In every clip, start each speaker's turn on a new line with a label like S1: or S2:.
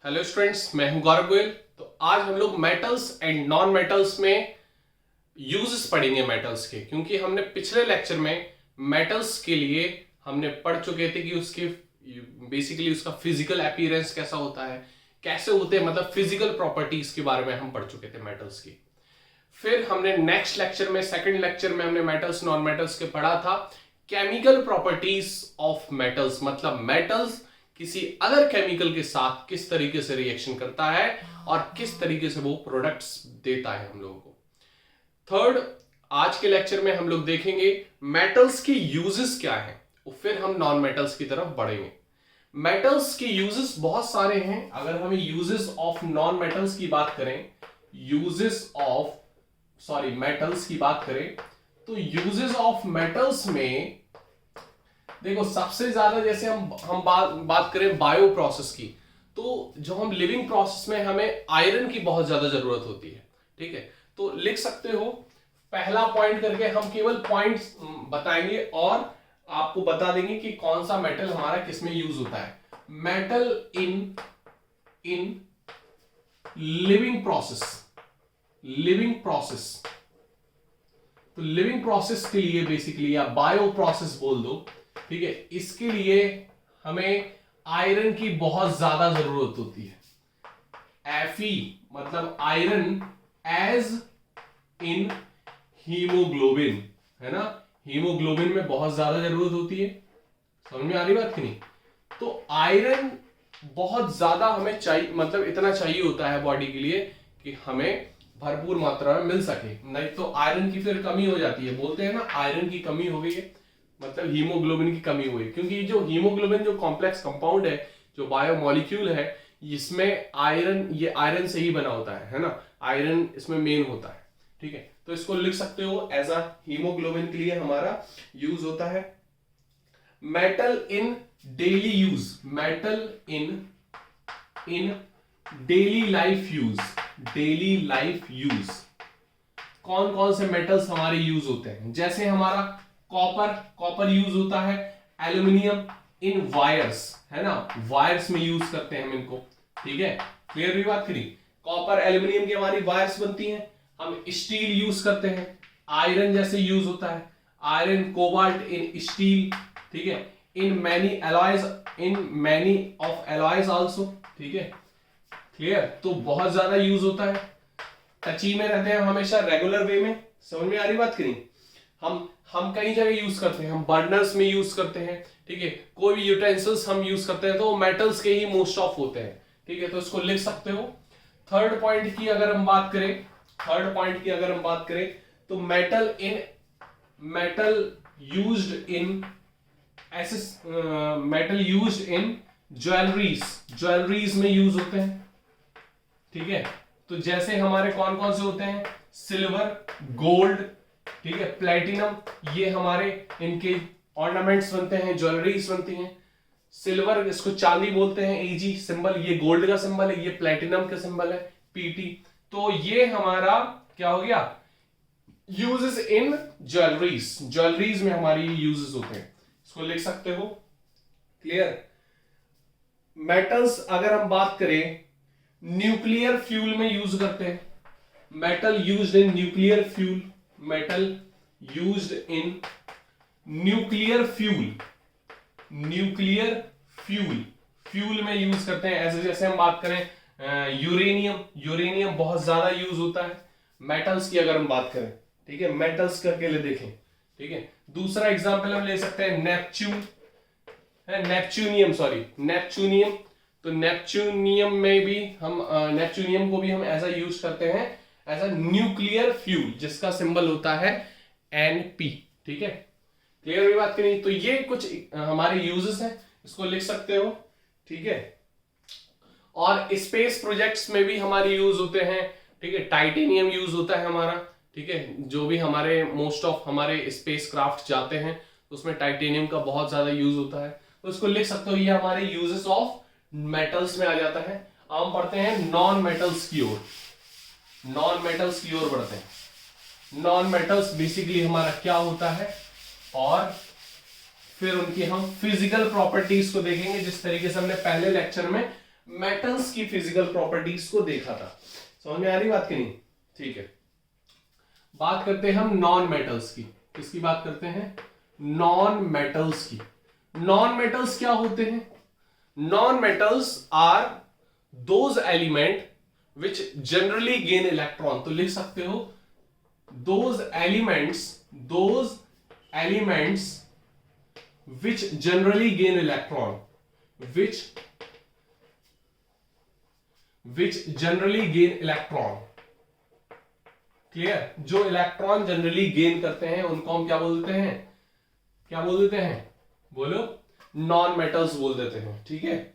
S1: Hello students, मैं हूं गौरव गोयल। तो आज हम लोग मेटल्स एंड नॉन मेटल्स में यूजेस पढ़ेंगे मेटल्स के, क्योंकि हमने पिछले लेक्चर में मेटल्स के लिए हमने पढ़ चुके थे कि उसके बेसिकली उसका फिजिकल अपीयरेंस कैसा होता है, कैसे होते हैं, मतलब फिजिकल प्रॉपर्टीज के बारे में हम पढ़ चुके थे मेटल्स की। फिर हमने नेक्स्ट लेक्चर में, सेकंड लेक्चर में हमने मेटल्स नॉन मेटल्स के पढ़ा था केमिकल प्रॉपर्टीज ऑफ मेटल्स, मतलब मेटल्स किसी अदर केमिकल के साथ किस तरीके से रिएक्शन करता है और किस तरीके से वो प्रोडक्ट्स देता है हम लोगों को। थर्ड, आज के लेक्चर में हम लोग देखेंगे मेटल्स के यूजेस क्या हैं, और फिर हम नॉन मेटल्स की तरफ बढ़ेंगे। मेटल्स के यूजेस बहुत सारे हैं। अगर हमें यूजेस ऑफ नॉन मेटल्स की बात करें, यूजेस ऑफ मेटल्स की बात करें, तो यूजेस ऑफ मेटल्स में देखो सबसे ज्यादा, जैसे हम बात करें बायो प्रोसेस की, तो जो हम लिविंग प्रोसेस में हमें आयरन की बहुत ज्यादा जरूरत होती है। ठीक है, तो लिख सकते हो पहला पॉइंट करके, हम केवल पॉइंट्स बताएंगे और आपको बता देंगे कि कौन सा मेटल हमारा किसमें यूज होता है। Metal in living process, living process, तो लिविंग प्रोसेस के लिए बेसिकली, या बायो प्रोसेस बोल दो, ठीक है, इसके लिए हमें आयरन की बहुत ज्यादा जरूरत होती है। Fe मतलब आयरन एज इन हीमोग्लोबिन, है ना, हीमोग्लोबिन में बहुत ज्यादा जरूरत होती है। समझ में आ रही बात कि नहीं? तो आयरन बहुत ज्यादा हमें चाहिए, मतलब इतना चाहिए होता है बॉडी के लिए कि हमें भरपूर मात्रा में मिल सके, नहीं तो आयरन की फिर कमी हो जाती है। बोलते हैं ना आयरन की कमी हो गई है, मतलब हीमोग्लोबिन की कमी हुई, क्योंकि जो हीमोग्लोबिन जो कॉम्प्लेक्स कंपाउंड है, जो बायोमोलिक्यूल है, इसमें आयरन, ये आयरन से ही बना होता है ना, आयरन इसमें मेन होता है। ठीक है, तो इसको लिख सकते हो एज अ हीमोग्लोबिन के लिए हमारा यूज होता है। मेटल इन डेली यूज, मेटल इन daily life use, daily life use कौन कौन से मेटल्स हमारे यूज होते हैं? जैसे हमारा कॉपर यूज होता है। एल्यूमिनियम इन वायर्स, है ना, वायर्स में यूज करते हैं हम इनको। ठीक है, क्लियर हुई बात करी? कॉपर एल्यूमिनियम की हमारी वायर्स बनती हैं। हम स्टील यूज करते हैं, आयरन जैसे यूज होता है, आयरन कोबाल्ट इन स्टील। ठीक है, in many alloys, in many of alloys also. ठीक है, क्लियर? तो बहुत ज्यादा यूज होता है, टची में रहते हैं हमेशा रेगुलर वे में। समझ में आ रही बात की नहीं? हम कई जगह यूज करते हैं, हम बर्नर्स में यूज करते हैं। ठीक है, कोई भी यूटेंसिल्स हम यूज करते हैं तो मेटल्स के ही मोस्ट ऑफ होते हैं। ठीक है, तो इसको लिख सकते हो। थर्ड पॉइंट की अगर हम बात करें, तो मेटल यूज्ड इन ज्वेलरीज में यूज होते हैं। ठीक है, तो जैसे हमारे कौन कौन से होते हैं? सिल्वर, गोल्ड, ठीक है, प्लेटिनम, ये हमारे इनके ऑर्नामेंट्स बनते हैं, ज्वेलरीज बनती हैं। सिल्वर, इसको चांदी बोलते हैं, एजी सिंबल, ये गोल्ड का सिंबल है, ये प्लेटिनम का सिंबल है, पीटी। तो ये हमारा क्या हो गया? यूजेस इन ज्वेलरीज, ज्वेलरीज में हमारी यूजेस होते हैं, इसको लिख सकते हो। क्लियर? मेटल्स अगर हम बात करें, न्यूक्लियर फ्यूल में यूज करते हैं। Metal used in nuclear fuel, metal used in nuclear fuel, fuel में यूज करते हैं। ऐसे जैसे हम बात करें यूरेनियम बहुत ज्यादा यूज होता है मेटल्स की अगर हम बात करें। ठीक है, मेटल्स करके ले देखें। ठीक है, दूसरा एग्जांपल हम ले सकते हैं नेपच्यूनियम। तो नेपच्यूनियम में भी हम नेपच्यूनियम को भी हम ऐसा यूज करते हैं एज अ न्यूक्लियर फ्यूल, जिसका सिंबल होता है Np। ठीक है, क्लियर हुई बात करें? तो ये कुछ हमारे यूजेस हैं, इसको लिख सकते हो। ठीक है, और स्पेस प्रोजेक्ट्स में भी हमारे यूज होते हैं। ठीक है, टाइटेनियम यूज होता है हमारा। ठीक है, जो भी हमारे मोस्ट ऑफ हमारे स्पेस क्राफ्ट जाते हैं उसमें टाइटेनियम का बहुत ज्यादा यूज होता है, तो इसको लिख सकते हो। ये हमारे यूजेस ऑफ मेटल्स में आ जाता है। अब हम पढ़ते हैं नॉन मेटल्स की ओर, बढ़ते हैं। नॉन मेटल्स बेसिकली हमारा क्या होता है, और फिर उनकी हम फिजिकल प्रॉपर्टीज को देखेंगे, जिस तरीके से हमने पहले लेक्चर में मेटल्स की फिजिकल प्रॉपर्टीज को देखा था। समझ में आ रही बात की नहीं? ठीक है, बात करते हैं हम नॉन मेटल्स की। किसकी बात करते हैं? नॉन मेटल्स की। नॉन मेटल्स क्या होते हैं? Non metals are those element which generally gain electron. तो लिख सकते हो those elements which generally gain electron, which generally gain electron। Clear? जो इलेक्ट्रॉन जनरली गेन करते हैं उनको हम क्या बोलते हैं? क्या बोल देते हैं? बोलो। नॉन मेटल्स बोल देते हैं। ठीक है,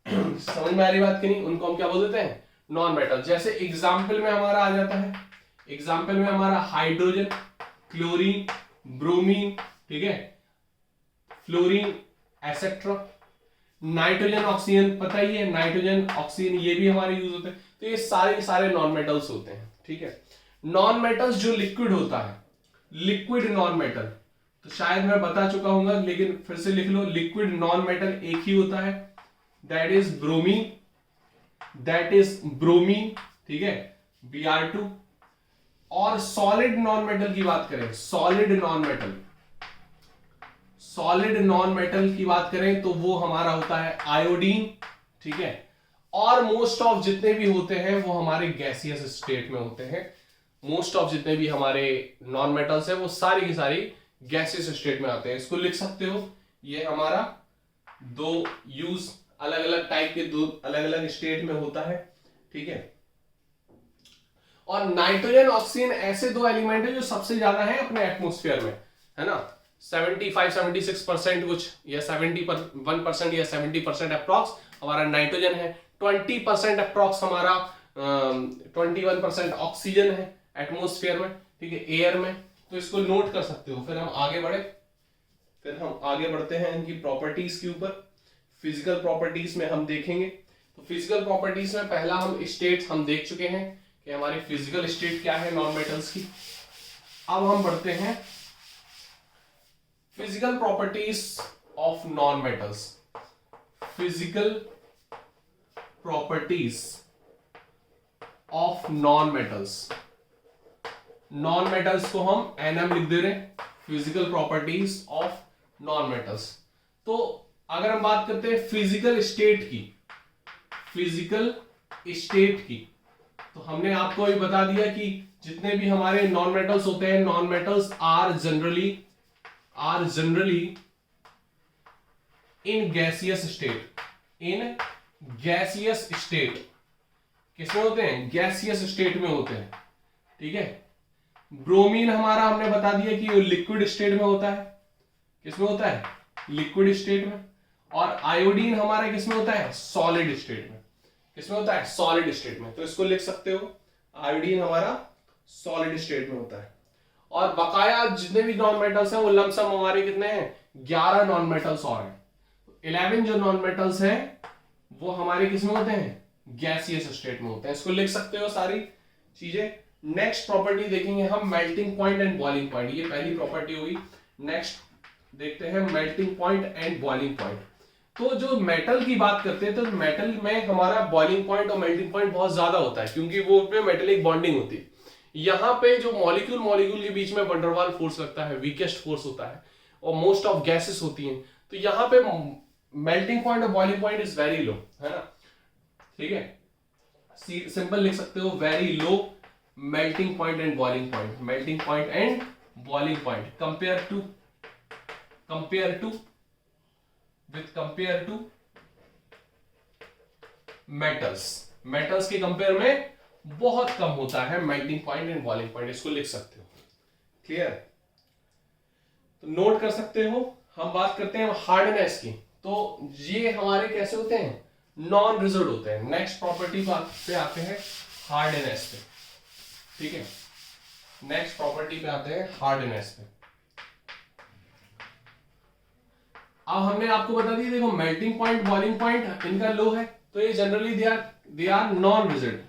S1: समझ में आ रही बात की नहीं? उनको हम क्या बोल देते हैं? Non metal. जैसे एग्जाम्पल में हमारा आ जाता है, एग्जाम्पल में हमारा हाइड्रोजन, क्लोरीन, ब्रोमीन, ठीक है, फ्लोरीन, एसेट्रा। नाइट्रोजन, ऑक्सीजन, पता ही है, नाइट्रोजन, ऑक्सीजन, ये भी हमारे यूज होते हैं। तो ये सारे नॉन मेटल्स होते हैं। ठीक है, नॉन मेटल्स जो लिक्विड होता है, लिक्विड नॉन मेटल, तो शायद मैं बता चुका हूंगा लेकिन फिर से लिख लो। लिक्विड नॉन मेटल एक ही होता है, दैट इज ब्रोमीन, ठीक है, Br2। और सॉलिड नॉन मेटल की बात करें, सॉलिड नॉन मेटल की बात करें तो वो हमारा होता है आयोडीन। ठीक है, और मोस्ट ऑफ जितने भी होते हैं वो हमारे गैसियस स्टेट में होते हैं। मोस्ट ऑफ जितने भी हमारे नॉन मेटल्स हैं वो सारी की सारी गैसियस स्टेट में आते हैं। इसको लिख सकते हो, ये हमारा दो यूज अलग अलग टाइप के, दो अलग अलग स्टेट में होता है। ठीक है, और नाइट्रोजन, ऑक्सीजन ऐसे दो एलिमेंट है जो सबसे ज्यादा है अपने एटमॉस्फेयर में, है ना। 75-76% कुछ, या 71% या 70% अप्रॉक्स हमारा नाइट्रोजन है। 20% अप्रॉक्स हमारा 21% ऑक्सीजन है एटमॉस्फेयर में, ठीक है, एयर में। तो इसको नोट कर सकते हो। फिर हम आगे बढ़ते हैं इनकी प्रॉपर्टीज के ऊपर। फिजिकल प्रॉपर्टीज में हम देखेंगे, तो फिजिकल प्रॉपर्टीज में पहला हम स्टेट हम देख चुके हैं कि हमारी फिजिकल स्टेट क्या है नॉन मेटल्स की। अब हम बढ़ते हैं physical properties of non metals. Physical properties of non metals. Non metals को हम NM लिख दे रहे हैं, physical properties of non metals. तो अगर हम बात करते हैं फिजिकल स्टेट की, तो हमने आपको भी बता दिया कि जितने भी हमारे नॉन मेटल्स होते हैं, non metals are generally in gaseous state. किसमें होते हैं? गैसियस स्टेट में होते हैं। ठीक है, ब्रोमीन हमारा हमने बता दिया कि वो लिक्विड स्टेट में होता है। किसमें होता है? लिक्विड स्टेट में। और आयोडीन हमारा किसमें होता है? सॉलिड स्टेट में। किसमें होता है? सॉलिड स्टेट में। तो इसको लिख सकते हो, आयोडीन हमारा सॉलिड स्टेट में होता है। और बकाया जितने भी नॉन मेटल्स हैं वो लमसम हमारे कितने हैं? 11 नॉन मेटल्स और हैं। 11 जो नॉन मेटल्स हैं वो हमारे किसमें होते हैं? गैसियस स्टेट में होते हैं। इसको लिख सकते हो सारी चीजें। नेक्स्ट प्रॉपर्टी देखेंगे हम, melting point and boiling point. ये पहली प्रॉपर्टी होगी। नेक्स्ट देखते हैं melting point and boiling point. तो जो मेटल की बात करते हैं तो मेटल में हमारा बॉइलिंग पॉइंट और मेल्टिंग पॉइंट बहुत ज्यादा होता है, क्योंकि वो उसमें मेटेलिक बॉन्डिंग होती है। यहाँ पे जो मॉलिक्यूल के बीच में वंडरवाल फोर्स लगता है, वीकेस्ट फोर्स होता है, और मोस्ट ऑफ गैसेस होती हैं। तो यहाँ पे मेल्टिंग पॉइंट और boiling point is very low, है ना। ठीक है, सिंपल लिख सकते हो, very low melting point and boiling point. Melting point and boiling point compare to metals के कंपेयर में बहुत कम होता है melting point and boiling point. इसको लिख सकते हो, क्लियर। तो नोट कर सकते हो। हम बात करते हैं हार्डनेस की। तो ये हमारे कैसे होते हैं? नॉन रिजिड होते हैं। नेक्स्ट प्रॉपर्टी पे आते हैं हार्डनेस पे। ठीक है, नेक्स्ट प्रॉपर्टी पे आते हैं हार्डनेस पे। अब हमने आपको बता दिया, देखो मेल्टिंग पॉइंट, बॉइलिंग पॉइंट इनका लो है, तो ये generally they are non rigid.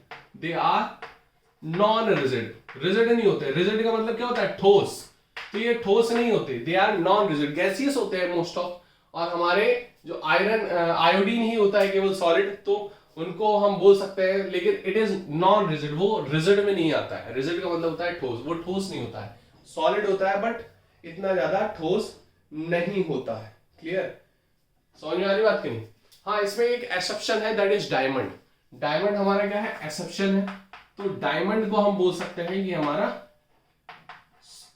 S1: Rigid नहीं होते। रिजिड का मतलब क्या होता है? ठोस। तो ये ठोस नहीं होते, they are non rigid, gaseous होते हैं मोस्ट ऑफ। और हमारे जो आयरन आयोडीन ही होता है केवल सॉलिड, तो उनको हम बोल सकते हैं, लेकिन इट इज नॉन रिजिड, वो रिजिड में नहीं आता है। रिजिड का मतलब होता है ठोस, वो ठोस नहीं होता है, सॉलिड होता है बट इतना ज्यादा ठोस नहीं होता है। क्लियर, समझ में आ रही बात की नहीं? हाँ, इसमें एक एक्सेप्शन है, दैट इज डायमंड। डायमंड हमारा क्या है, एक्सेप्शन है। तो डायमंड को हम बोल सकते हैं कि हमारा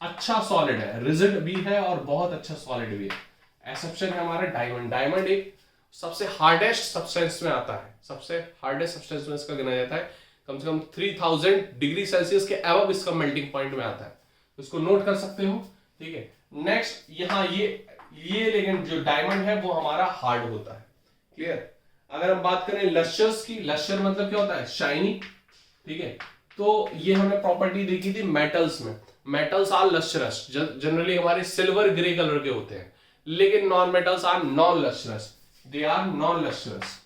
S1: अच्छा सॉलिड है, रिजिड भी है और बहुत अच्छा सॉलिड भी है। एक्सेप्शन है हमारा डायमंड। डायमंड एक सबसे हार्डेस्ट सब्सटेंस में आता है, सबसे हार्डेस्ट सब्सटेंस में इसका गिना जाता है। कम से कम 3000 डिग्री सेल्सियस के अबव इसका मेल्टिंग पॉइंट में आता है, तो इसको नोट कर सकते हो। ठीक है, नेक्स्ट यहाँ ये लेकिन जो डायमंड है वो हमारा हार्ड होता है। क्लियर, अगर हम बात करें लस्टर्स की, लस्टर मतलब क्या होता है, शाइनी। ठीक है, तो ये हमने प्रॉपर्टी देखी थी मेटल्स में। मेटल्स आर लस्टरस, जनरली हमारे सिल्वर ग्रे कलर के होते हैं, लेकिन non metals are non lustrous, they are non lustrous,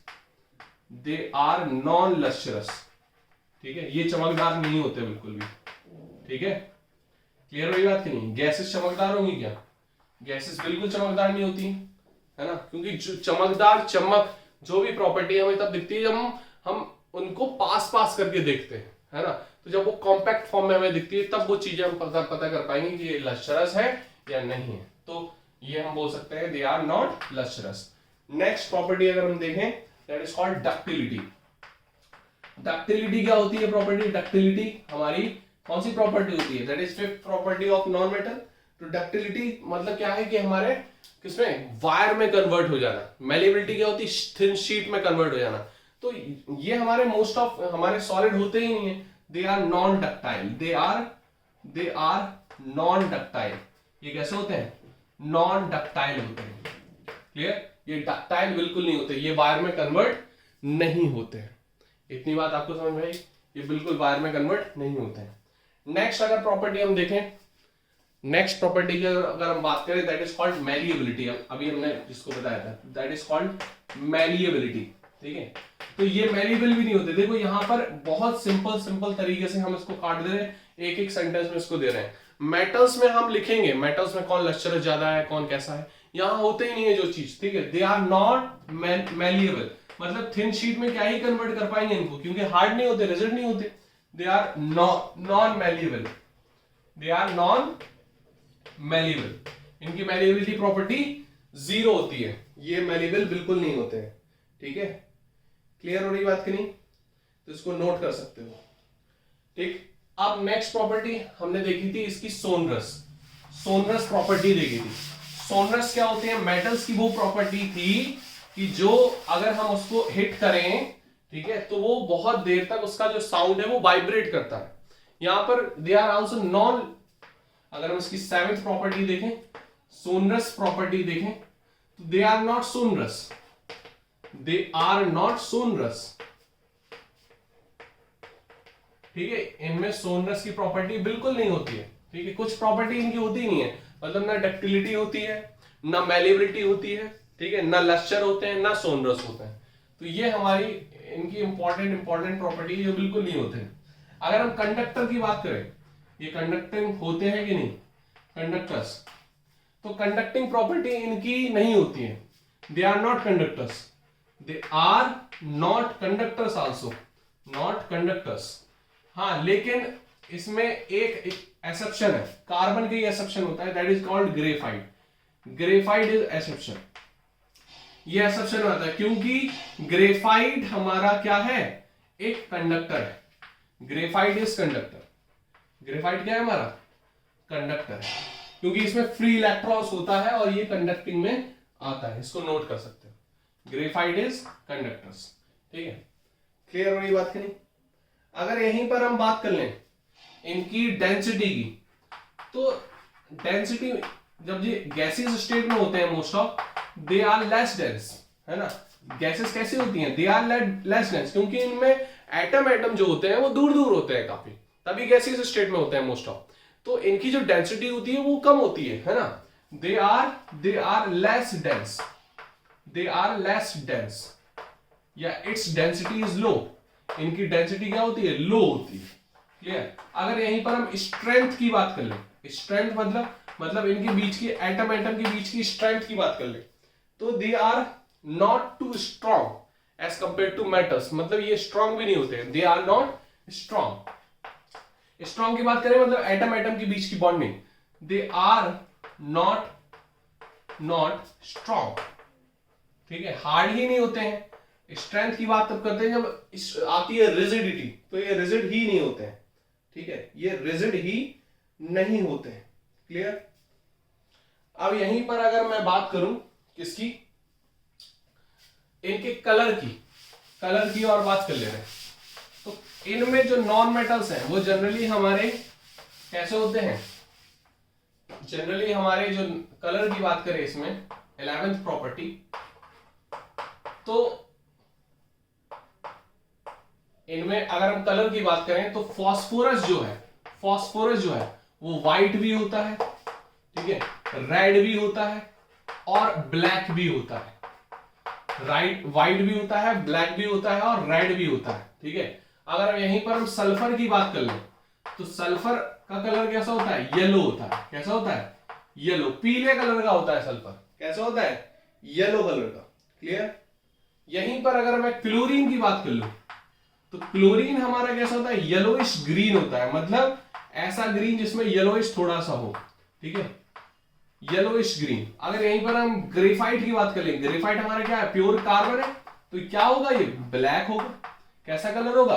S1: they are non lustrous. ठीक है, ये चमकदार नहीं होते बिल्कुल भी। ठीक है, क्लियर हुई बात की नहीं? गैसेस चमकदार होंगी क्या? गैसेस बिल्कुल चमकदार नहीं होती है ना, क्योंकि जो चमकदार, चमक जो भी प्रॉपर्टी हमें तब दिखती है जब हम उनको पास पास करके देखते हैं, है ना। तो जब वो कॉम्पैक्ट फॉर्म में हमें दिखती है तब वो चीजें हम पता कर पाएंगे कि ये लस्टरस है या नहीं है। तो ये हम बोल सकते हैं they are not lustrous. Next property अगर हम देखें, that is called ductility. Ductility क्या होती है प्रॉपर्टी? डक्टिलिटी हमारी कौन सी प्रॉपर्टी होती है? That is fifth property of non metal. तो डक्टिलिटी मतलब क्या है कि हमारे किसमें, वायर में कन्वर्ट हो जाना। मेलिबिलिटी क्या होती है? थिन शीट में कन्वर्ट हो जाना। तो ये हमारे मोस्ट ऑफ हमारे सॉलिड होते ही नहीं है, they are non ductile, they are non ductile. ये कैसे होते हैं? नॉन डक्टाइल होते हैं। क्लियर, ये डक्टाइल बिल्कुल नहीं होते, ये वायर में कन्वर्ट नहीं होते हैं। इतनी बात आपको समझ में आई? ये बिल्कुल वायर में कन्वर्ट नहीं होते हैं। नेक्स्ट अगर प्रॉपर्टी हम देखें, नेक्स्ट प्रॉपर्टी की अगर हम बात करें, दैट इज कॉल्ड मैलिएबिलिटी। अभी हमने जिसको बताया था, दैट इज कॉल्ड मैलिएबिलिटी। ठीक है, तो ये मैलिएबल भी नहीं होते। देखो यहाँ पर बहुत सिंपल तरीके से हम इसको काट दे रहे हैं, एक एक सेंटेंस में इसको दे रहे हैं। मेटल्स में हम लिखेंगे, मेटल्स में कौन लस्टरस ज्यादा है, कौन कैसा है, यहाँ होते ही नहीं है जो चीज। ठीक है, दे आर नॉट मैलिएबल, मतलब थिन शीट में क्या ही कन्वर्ट कर पाएंगे इनको, क्योंकि हार्ड नहीं होते, रिजिड नहीं होते। They are non malleable, they are non malleable. इनकी मैलिएबिलिटी प्रॉपर्टी 0 होती है, ये मैलिएबल बिल्कुल नहीं होते हैं। ठीक है, क्लियर हो रही बात की नहीं? तो इसको नोट कर सकते हो। ठीक, अब नेक्स्ट प्रॉपर्टी हमने देखी थी इसकी सोनरस। सोनरस प्रॉपर्टी देखी थी। सोनरस क्या होते हैं? मेटल्स की वो प्रॉपर्टी थी कि जो अगर हम उसको हिट करें, ठीक है, तो वो बहुत देर तक उसका जो साउंड है वो वाइब्रेट करता है। यहां पर दे आर आल्सो नॉन, अगर हम इसकी 7th प्रॉपर्टी देखें, सोनरस प्रॉपर्टी देखें, तो they are not sonorous, they are not sonorous. ठीक है, इनमें सोनरस की प्रॉपर्टी बिल्कुल नहीं होती है। ठीक है, कुछ प्रॉपर्टी इनकी होती नहीं है, मतलब ना डक्टिलिटी होती है, ना मैलिएबिलिटी होती है, ठीक है, ना लस्टर होते हैं, ना सोनरस होते हैं। तो ये हमारी इनकी इंपॉर्टेंट प्रॉपर्टी जो बिल्कुल नहीं होते हैं। अगर हम कंडक्टर की बात करें, ये कंडक्टिंग होते हैं कि नहीं कंडक्टर्स, तो कंडक्टिंग प्रॉपर्टी इनकी नहीं होती है, they are not conductors, they are not conductors also, not conductors. हाँ, लेकिन इसमें एक एक्सेप्शन है, कार्बन का एक्सेप्शन होता है, that is called graphite. Graphite is exception, ये एक्सेप्शन होता है क्योंकि ग्रेफाइट हमारा क्या है, एक कंडक्टर है। ग्रेफाइट इज कंडक्टर, ग्रेफाइट क्या है हमारा, कंडक्टर है, क्योंकि इसमें फ्री इलेक्ट्रॉन्स होता है और ये कंडक्टिंग में आता है। इसको नोट कर सकते हो, ग्रेफाइट इज कंडक्टर्स। ठीक है, क्लियर हो रही बात की नहीं? अगर यहीं पर हम बात कर लें इनकी डेंसिटी की, तो डेंसिटी जब ये गैसेस स्टेट में होते हैं most of, they are less dense, है ना। गैसेस कैसी होती हैं, दे आर लेस डेंस, क्योंकि इनमें एटम जो होते हैं वो दूर दूर होते हैं काफी, तभी गैसेस स्टेट में होते हैं मोस्ट ऑफ। तो इनकी जो डेंसिटी होती है वो कम होती है ना। They are less dense, they are less dense, या इट्स डेंसिटी इज लो। इनकी डेंसिटी क्या होती है, लो होती है। क्लियर? अगर यहीं पर हम स्ट्रेंथ की बात कर लें, स्ट्रेंथ मतलब इनके बीच की एटम के बीच की स्ट्रेंथ की बात कर लें, तो they are not too strong as compare to metals, मतलब ये स्ट्रॉन्ग भी नहीं होते हैं, they are not strong. Strong की बात करें मतलब एटम एटम के बीच की bonding, they are not strong, ठीक है, हार्ड ही नहीं होते हैं। स्ट्रेंथ की बात तब करते हैं जब आती है रिजिडिटी, तो ये रिजिड ही नहीं होते हैं, ठीक है, ये रिजिड ही नहीं होते हैं। क्लियर। अब यहीं पर अगर मैं बात करूं किसकी, इनके कलर की और बात कर ले रहे हैं, तो इनमें जो नॉन मेटल्स हैं वो जनरली हमारे कैसे होते हैं, जनरली हमारे जो कलर की बात करें इसमें 11th प्रॉपर्टी, तो इनमें अगर हम कलर की बात करें तो फास्फोरस जो है वो व्हाइट भी होता है, ठीक है, रेड भी होता है और ब्लैक भी होता है, व्हाइट भी होता है, ब्लैक भी होता है और रेड भी होता है, ठीक है। अगर यहीं पर हम सल्फर की बात कर लें तो सल्फर का कलर कैसा होता है, येलो होता है। कैसा होता है, येलो, पीले कलर का होता है सल्फर। कैसा होता है, येलो कलर का। क्लियर। यहीं पर अगर मैं क्लोरीन की बात कर लूं तो क्लोरीन हमारा कैसा होता है, येलोइश ग्रीन होता है, मतलब ऐसा ग्रीन जिसमें येलोइश थोड़ा सा हो, ठीक है, येलोइश ग्रीन। अगर यहीं पर हम ग्रेफाइट की बात करें, ग्रेफाइट हमारा क्या है, प्योर कार्बन है, तो क्या होगा, ये ब्लैक होगा। कैसा कलर होगा,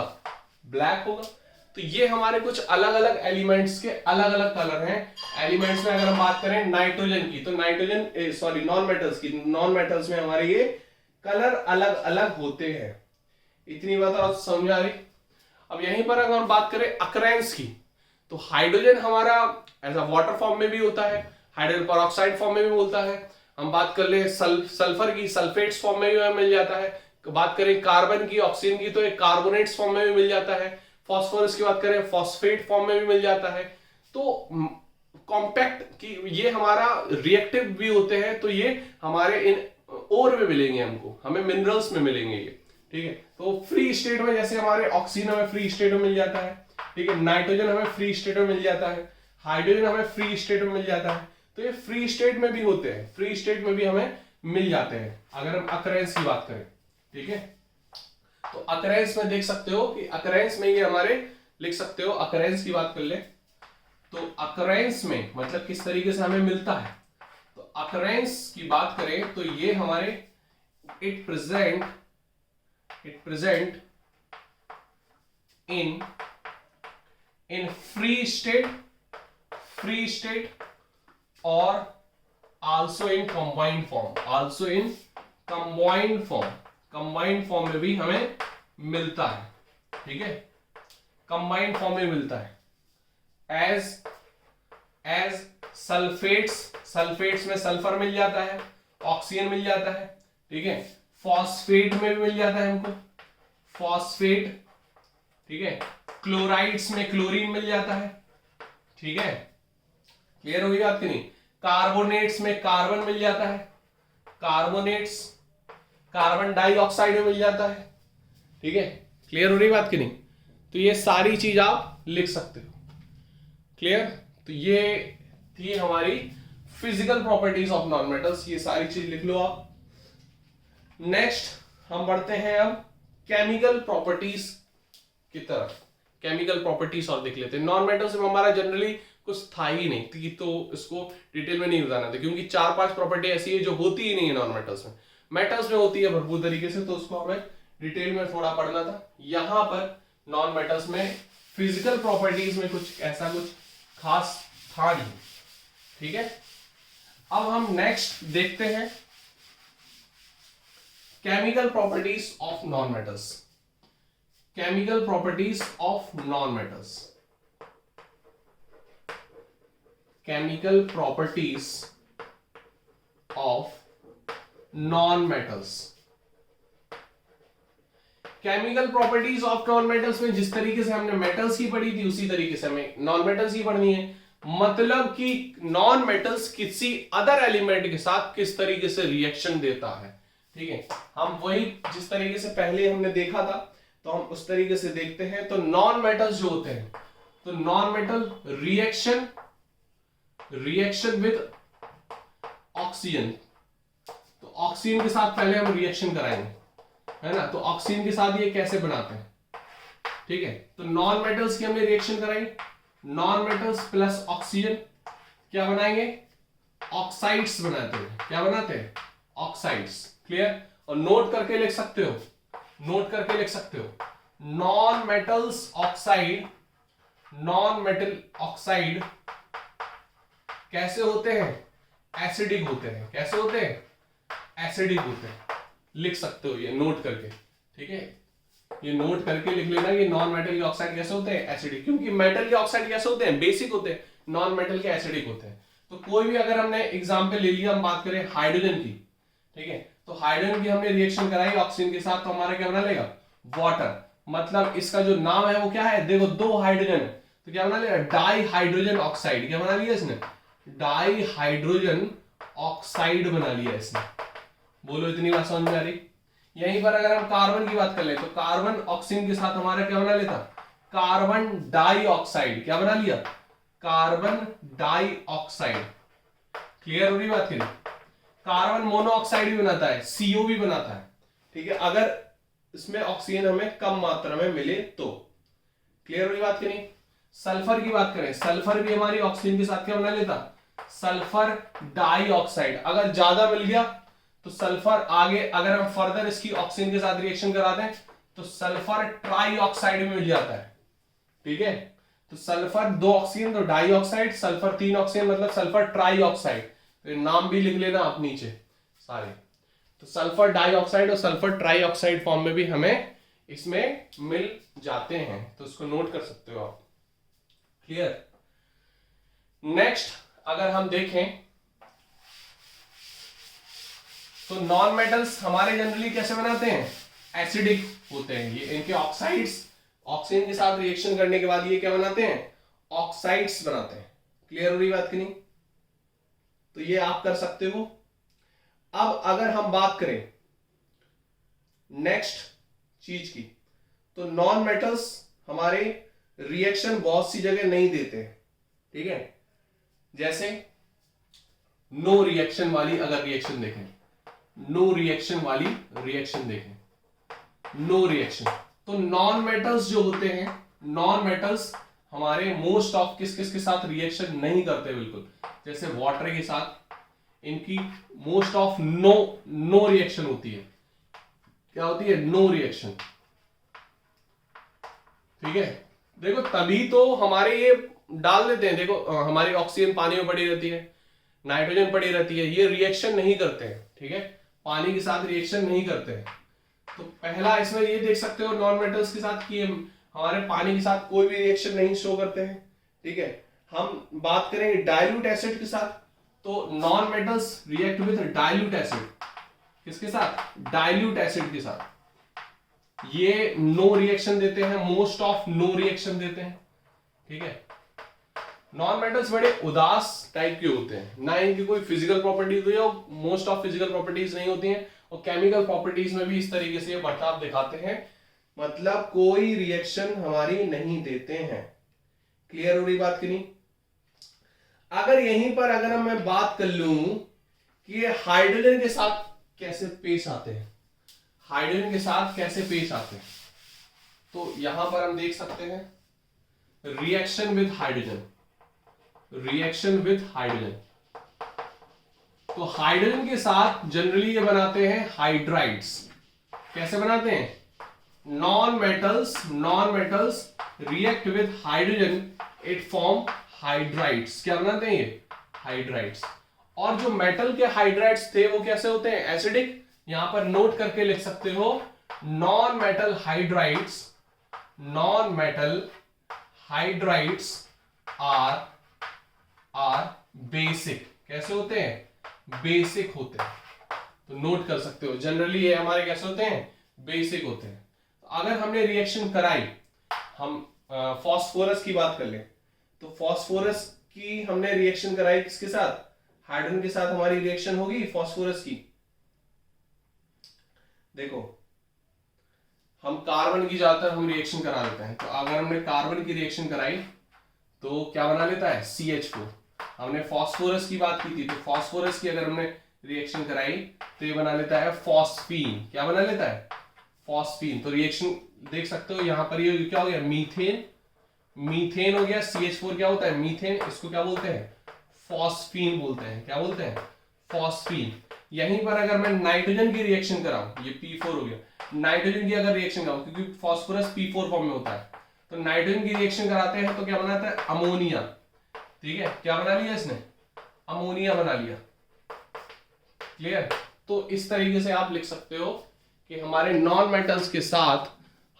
S1: ब्लैक होगा। तो ये हमारे कुछ अलग अलग एलिमेंट्स के अलग अलग कलर हैं। एलिमेंट्स में अगर हम बात करें नाइट्रोजन की, तो नॉन मेटल्स की, नॉन मेटल्स में हमारे ये कलर अलग अलग होते हैं। इतनी बात आप समझ आ रही। अब यहीं पर अगर हम बात करें अकरेंस की, तो हाइड्रोजन हमारा एज अ वाटर फॉर्म में भी होता है, हाइड्रोजन पेरोक्साइड फॉर्म में भी होता है। हम बात कर ले सल्फर की, सल्फेट्स फॉर्म में भी मिल जाता है। बात करें कार्बन की, ऑक्सीजन की, तो एक कार्बोनेट्स फॉर्म में भी मिल जाता है। फॉस्फोरस की बात करें, फॉस्फेट फॉर्म में भी मिल जाता है। तो कॉम्पैक्ट की ये हमारा रिएक्टिव भी होते हैं, तो ये हमारे इन ओर में मिलेंगे, हमको हमें मिनरल्स में मिलेंगे ये, ठीक है। तो फ्री स्टेट में जैसे हमारे ऑक्सीजन हमें फ्री स्टेट में मिल जाता है, ठीक है, नाइट्रोजन हमें फ्री स्टेट में मिल जाता है, हाइड्रोजन हमें फ्री स्टेट में मिल जाता है। तो ये फ्री स्टेट में भी होते हैं, फ्री स्टेट में भी हमें मिल जाते हैं अगर हम अकरेंस की बात करें, ठीक है। तो अकरेंस में देख सकते हो कि अकरेंस में ये हमारे लिख सकते हो, अकरेंस की बात कर ले तो अकरेंस में मतलब किस तरीके से हमें मिलता है। तो अकरेंस की बात करें तो ये हमारे it present in free state और आल्सो इन कंबाइंड फॉर्म में भी हमें मिलता है, ठीक है, कंबाइंड फॉर्म में मिलता है। एज सल्फेट्स में सल्फर मिल जाता है, ऑक्सीजन मिल जाता है, ठीक है, फॉस्फेट में भी मिल जाता है हमको फॉस्फेट, ठीक है, क्लोराइड्स में क्लोरीन मिल जाता है, ठीक है। क्लियर होगी बात कि नहीं। कार्बोनेट्स में कार्बन मिल जाता है, कार्बन डाइऑक्साइड में मिल जाता है, ठीक है। क्लियर हो रही बात कि नहीं। तो ये सारी चीज आप लिख सकते हो। क्लियर। तो ये थी हमारी physical properties of non metals, ये सारी चीज लिख लो आप। नेक्स्ट हम बढ़ते हैं अब केमिकल प्रॉपर्टीज की तरफ। केमिकल प्रॉपर्टीज और देख लेते हैं। नॉन मेटल्स में हमारा जनरली कुछ था ही नहीं, तो इसको डिटेल में नहीं बताना था, क्योंकि 4-5 प्रॉपर्टी ऐसी है जो होती ही नहीं है नॉन मेटल्स में। मेटल्स में होती है भरपूर तरीके से, तो उसको हमें डिटेल में थोड़ा पढ़ना था। यहां पर नॉन मेटल्स में फिजिकल प्रॉपर्टीज में कुछ ऐसा कुछ खास था नहीं, ठीक है। अब हम नेक्स्ट देखते हैं chemical properties of non metals. Chemical properties of non metals, chemical properties of non metals. Chemical properties of non metals में जिस तरीके से हमने मेटल्स की पढ़ी थी उसी तरीके से हमें नॉन मेटल्स की पढ़नी है। मतलब कि नॉन मेटल्स किसी अदर एलिमेंट के साथ किस तरीके से रिएक्शन देता है, ठीक है। हम वही जिस तरीके से पहले हमने देखा था तो हम उस तरीके से देखते हैं। तो नॉन मेटल्स जो होते हैं, तो non metal reaction with oxygen. तो ऑक्सीजन के साथ पहले हम रिएक्शन कराएंगे, है ना। तो ऑक्सीजन के साथ ये कैसे बनाते हैं, ठीक है। तो नॉन मेटल्स की हमने रिएक्शन कराई, नॉन मेटल्स प्लस ऑक्सीजन क्या बनाएंगे, ऑक्साइड्स बनाते हैं। क्या बनाते हैं, ऑक्साइड्स। क्लियर। और नोट करके लिख सकते हो, नोट करके लिख सकते हो, non metals oxide, non metal oxide कैसे होते हैं, एसिडिक होते हैं। कैसे होते हैं, एसिडिक होते हैं। लिख सकते हो ये नोट करके, ठीक है। ये नोट करके लिख लेना, ये नॉन मेटल के ऑक्साइड कैसे होते हैं, एसिडिक। क्योंकि मेटल के ऑक्साइड कैसे होते हैं, बेसिक होते हैं, नॉन मेटल के एसिडिक होते हैं। तो कोई भी अगर हमने एग्जांपल ले लिया, हम बात करें हाइड्रोजन की, ठीक है। तो हाइड्रोजन की हमने रिएक्शन कराई ऑक्सीजन के साथ, तो हमारा क्या बना लेगा, वाटर। मतलब इसका जो नाम है वो क्या है, देखो दो हाइड्रोजन, तो क्या बना लेगा, डाई हाइड्रोजन ऑक्साइड। क्या बना लिया इसने, डाई हाइड्रोजन ऑक्साइड बना लिया इसने। बोलो इतनी बात समझ में आ रही। यहीं पर अगर हम कार्बन की बात कर ले, तो कार्बन ऑक्सीजन के साथ हमारा क्या बना लेता, कार्बन डाई ऑक्साइड। क्या बना लिया, कार्बन डाई ऑक्साइड। क्लियर हो रही बात की नहीं। कार्बन मोनोऑक्साइड भी बनाता है, CO भी बनाता है, ठीक है, अगर इसमें ऑक्सीजन हमें कम मात्रा में मिले तो। क्लियर हो रही बात की नहीं। सल्फर की बात करें, सल्फर भी हमारी ऑक्सीजन के साथ क्या बना लेता, सल्फर डाइऑक्साइड। अगर ज्यादा मिल गया तो सल्फर आगे अगर हम फर्दर इसकी ऑक्सीजन के साथ रिएक्शन करा दें तो सल्फर ट्राइऑक्साइड में मिल जाता है, ठीक है। तो सल्फर 2 ऑक्सीजन तो डाइऑक्साइड, सल्फर 3 ऑक्सीजन मतलब सल्फर ट्राइऑक्साइड। तो नाम भी लिख लेना आप नीचे सारे। तो सल्फर डाइऑक्साइड और सल्फर ट्राइऑक्साइड फॉर्म में भी हमें इसमें मिल जाते हैं, तो इसको नोट कर सकते हो आप। क्लियर। नेक्स्ट अगर हम देखें तो नॉन मेटल्स हमारे जनरली कैसे बनाते हैं, एसिडिक होते हैं। ये इनके ऑक्साइड्स ऑक्सीजन के साथ रिएक्शन करने के बाद ये क्या बनाते हैं, ऑक्साइड्स बनाते हैं। क्लियर हो रही बात की नहीं। तो ये आप कर सकते हो। अब अगर हम बात करें नेक्स्ट चीज की, तो नॉन मेटल्स हमारे रिएक्शन बहुत सी जगह नहीं देते हैं, ठीक है। जैसे नो रिएक्शन वाली अगर रिएक्शन देखें, नो रिएक्शन वाली रिएक्शन देखें, नो रिएक्शन, तो नॉन मेटल्स जो होते हैं, नॉन मेटल्स हमारे मोस्ट ऑफ किस किस के साथ रिएक्शन नहीं करते बिल्कुल। जैसे वाटर के साथ इनकी मोस्ट ऑफ नो रिएक्शन होती है। क्या होती है, नो रिएक्शन, ठीक है। देखो तभी तो हमारे ये डाल देते हैं, देखो हमारी ऑक्सीजन पानी में पड़ी रहती है, नाइट्रोजन पड़ी रहती है, ये रिएक्शन नहीं करते हैं, ठीक है, पानी के साथ रिएक्शन नहीं करते हैं। तो पहला इसमें ये देख सकते हो नॉन मेटल्स के साथ कि हमारे पानी के साथ कोई भी रिएक्शन नहीं शो करते हैं, ठीक है। हम बात करें डाइल्यूट एसिड के साथ, तो non metals react with dilute acid. किसके साथ, डाइल्यूट एसिड के साथ। ये नो रिएक्शन देते हैं, मोस्ट ऑफ नो रिएक्शन देते हैं, ठीक है। नॉन मेटल्स बड़े उदास टाइप के होते हैं, ना इनकी कोई फिजिकल प्रॉपर्टीज हुई और मोस्ट ऑफ फिजिकल प्रॉपर्टीज नहीं होती हैं, और केमिकल प्रॉपर्टीज में भी इस तरीके से बर्ताव दिखाते हैं, मतलब कोई रिएक्शन हमारी नहीं देते हैं। क्लियर हो रही बात की नहीं। अगर यहीं पर अगर मैं बात कर लूं कि ये हाइड्रोजन के साथ कैसे पेश आते हैं, हाइड्रोजन के साथ कैसे पेश आते हैं, तो यहां पर हम देख सकते हैं reaction with hydrogen, reaction with hydrogen. तो हाइड्रोजन के साथ जनरली ये बनाते हैं हाइड्राइड्स। कैसे बनाते हैं, non metals react with hydrogen, it form hydrides. क्या बनाते हैं ये, हाइड्राइड्स। और जो मेटल के हाइड्राइड्स थे वो कैसे होते हैं, एसिडिक। यहां पर नोट करके लिख सकते हो, non metal hydrides, non metal hydrides are basic. कैसे होते हैं, बेसिक होते हैं। तो नोट कर सकते हो जनरली ये हमारे कैसे होते हैं, बेसिक होते हैं। तो अगर हमने रिएक्शन कराई, हम फास्फोरस की बात कर ले, तो फास्फोरस की हमने रिएक्शन कराई किसके साथ, हाइड्रोजन के साथ हमारी रिएक्शन होगी फास्फोरस की। देखो हम कार्बन की ज्यादातर हम रिएक्शन करा लेते हैं, तो अगर हमने कार्बन की रिएक्शन कराई तो क्या बना लेता है, CH4। हमने फास्फोरस की बात की थी, तो फास्फोरस की अगर हमने रिएक्शन कराई तो ये बना लेता है फॉस्फीन। क्या बना लेता है? फॉस्फीन। तो रिएक्शन देख सकते हो यहाँ पर, ये क्या हो गया? मीथेन, मीथेन हो गया। CH4 क्या होता है? मीथेन। इसको क्या बोलते हैं? फॉस्फीन बोलते हैं। क्या बोलते हैं? फॉस्फीन। यहीं पर अगर मैं नाइट्रोजन की रिएक्शन कराऊं, ये P4 हो गया, नाइट्रोजन की अगर रिएक्शन कराऊं, क्योंकि फॉस्फोरस P4 फॉर्म में होता है, तो नाइट्रोजन की रिएक्शन कराते हैं तो क्या बनाता है? अमोनिया। ठीक है, क्या बना लिया इसने? अमोनिया बना लिया। क्लियर? तो इस तरीके से आप लिख सकते हो कि हमारे नॉन मेटल्स के साथ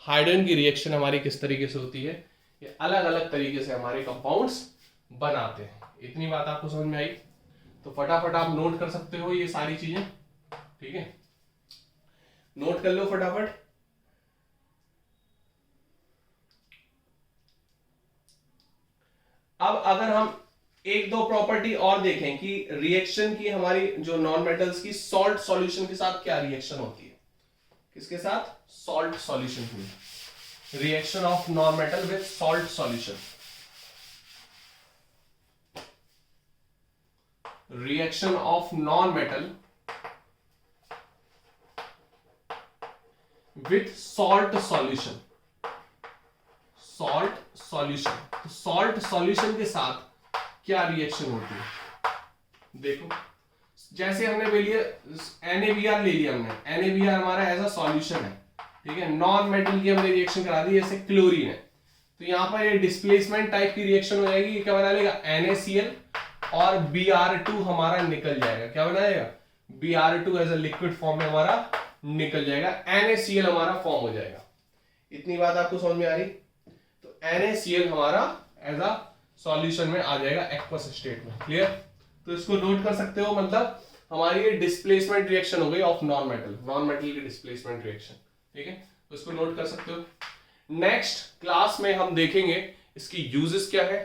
S1: हाइड्रोजन की रिएक्शन हमारी किस तरीके से होती है। ये अलग अलग तरीके से हमारे कंपाउंड्स बनाते हैं। इतनी बात आपको समझ में आई? तो फटाफट आप नोट कर सकते हो ये सारी चीजें। ठीक है, नोट कर लो फटाफट। अब अगर हम एक दो प्रॉपर्टी और देखें कि रिएक्शन की हमारी जो नॉन मेटल्स की सॉल्ट सॉल्यूशन के साथ क्या रिएक्शन होती है। किसके साथ? सॉल्ट सॉल्यूशन की। Reaction of non metal with salt solution. Reaction of non metal with salt solution. Salt solution, तो सॉल्ट सॉल्यूशन के साथ क्या रिएक्शन होती है? देखो, जैसे हमने ले लिया NaBr, ले लिया हमने NaBr हमारा एज अ सॉल्यूशन है। ठीक है, नॉन मेटल की हमने रिएक्शन करा दी, जैसे क्लोरीन है, तो यहां पर ये डिस्प्लेसमेंट टाइप की रिएक्शन हो जाएगी। क्या बना लेगा? NaCl और Br2 हमारा निकल जाएगा। क्या बनाएगा? Br2 as a liquid form में हमारा निकल जाएगा, NaCl हमारा फॉर्म हो जाएगा। इतनी बात आपको समझ में आ रही? तो NaCl हमारा एज अ सॉल्यूशन में आ जाएगा एक्वस स्टेट में। क्लियर? तो इसको नोट कर सकते हो, मतलब हमारी ये डिस्प्लेसमेंट रिएक्शन हो गई of non metal, non metal की डिस्प्लेसमेंट रिएक्शन। ठीक है, तो इसको नोट कर सकते हो। नेक्स्ट क्लास में हम देखेंगे इसकी यूजेस क्या है,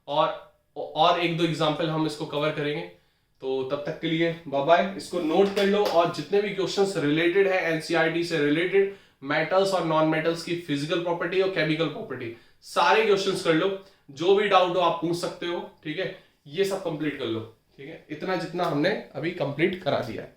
S1: और एक दो एग्जांपल हम इसको कवर करेंगे। तो तब तक के लिए बाय बाय। इसको नोट कर लो, और जितने भी क्वेश्चंस रिलेटेड है एनसीईआरटी से रिलेटेड, मेटल्स और नॉन मेटल्स की फिजिकल प्रॉपर्टी और केमिकल प्रॉपर्टी, सारे क्वेश्चंस कर लो। जो भी डाउट हो आप पूछ सकते हो। ठीक है, ये सब कंप्लीट कर लो। ठीक है, इतना जितना हमने अभी कंप्लीट करा दिया है।